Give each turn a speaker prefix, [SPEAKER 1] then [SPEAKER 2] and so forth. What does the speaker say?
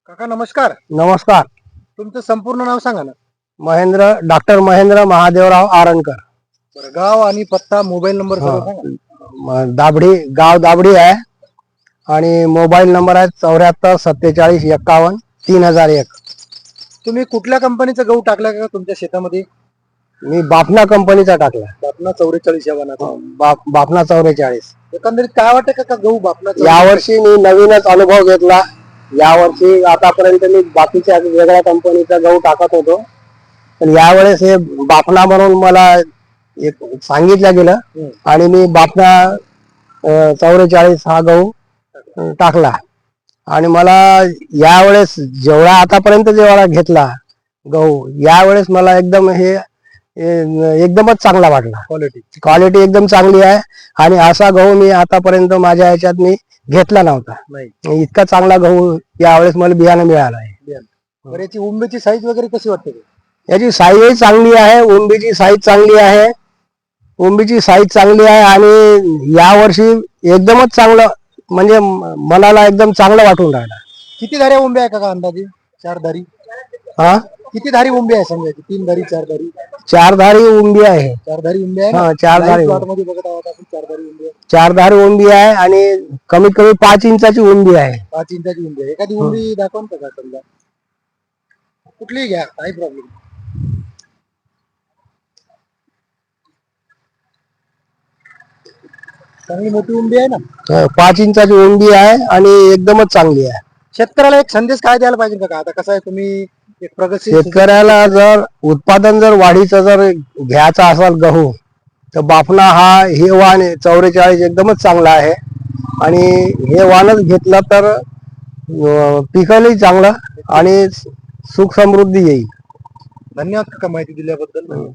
[SPEAKER 1] काका नमस्कार.
[SPEAKER 2] नमस्कार.
[SPEAKER 1] तुमचं संपूर्ण नाव सांगा ना.
[SPEAKER 2] डॉक्टर महेंद्र महादेवराव आरणकर.
[SPEAKER 1] बरं, गाव आणि पत्ता मोबाईल नंबर सर्व सांगा.
[SPEAKER 2] दाबडी, गाव दाबडी आहे आणि मोबाईल नंबर आहे 74 47 51 3001.
[SPEAKER 1] तुम्ही कुठल्या कंपनीचा गहू टाकला का तुमच्या शेतामध्ये?
[SPEAKER 2] मी बाफना कंपनीचा टाकला.
[SPEAKER 1] बापना 44 या वाणाचा.
[SPEAKER 2] बाफना 44.
[SPEAKER 1] एकंदरीत काय वाटतं का गहू बापना?
[SPEAKER 2] यावर्षी मी नवीनच अनुभव घेतला. यावर्षी आतापर्यंत मी बाकीच्या वेगळ्या कंपनीचा गहू टाकत होतो, पण यावेळेस हे बाफना म्हणून मला एक सांगितलं गेलं आणि मी बाफना 44 हा गहू टाकला. आणि मला यावेळेस जेवढा आतापर्यंत जेवढा घेतला गहू, यावेळेस मला एकदम हे एकदमच चांगला वाटला. क्वालिटी एकदम चांगली आहे आणि असा गहू मी आतापर्यंत माझ्या ह्याच्यात मी घेतला नव्हता. इतका चांगला गहू यावेळेस मला बियाणं मिळालं आहे.
[SPEAKER 1] बरं, याची उंबीची साईज वगैरे कशी वाटते?
[SPEAKER 2] याची साईजही चांगली आहे, उंबीची साईज चांगली आहे. उंबीची साईज चांगली आहे आणि यावर्षी एकदमच चांगलं, म्हणजे मनाला एकदम चांगलं वाटून राहिलं.
[SPEAKER 1] किती धाऱ्या उंब्या आहे का अंदाजे? 4 धारी.
[SPEAKER 2] हा,
[SPEAKER 1] किती धारी उंबी आहे समजायची? 3 धारी, 4 धारी?
[SPEAKER 2] 4 धारी उंबी आहे.
[SPEAKER 1] 4 धारी उंबी आहे.
[SPEAKER 2] हा, 4 धारी
[SPEAKER 1] मध्ये बघत आहोत आपण. 4 धारी उंबी आहे.
[SPEAKER 2] 4 धारी उंबी आहे आणि कमीत कमी 5 इंचाची उंबी आहे.
[SPEAKER 1] 5 इंचाची उंबी आहे. एखादी उंबी दाखवून का समजा? कुठलीही घ्या, काही प्रॉब्लेम. चांगली मोठी उंबी आहे ना?
[SPEAKER 2] 5 इंचाची उंबी आहे आणि एकदमच चांगली आहे.
[SPEAKER 1] शेतकऱ्याला एक संदेश काय द्यायला पाहिजे का? आता कसं आहे, तुम्ही एक प्रगतशील
[SPEAKER 2] शेतकऱ्याला जर उत्पादन जर वाढीचं जर घ्यायचा असेल गहू, तर बाफना हा हे वाण 44 एकदमच चांगला आहे. आणि हे वाणच घेतलं तर पिकालाही चांगलं आणि सुख समृद्धी येईल.
[SPEAKER 1] धन्यवाद काका माहिती दिल्याबद्दल.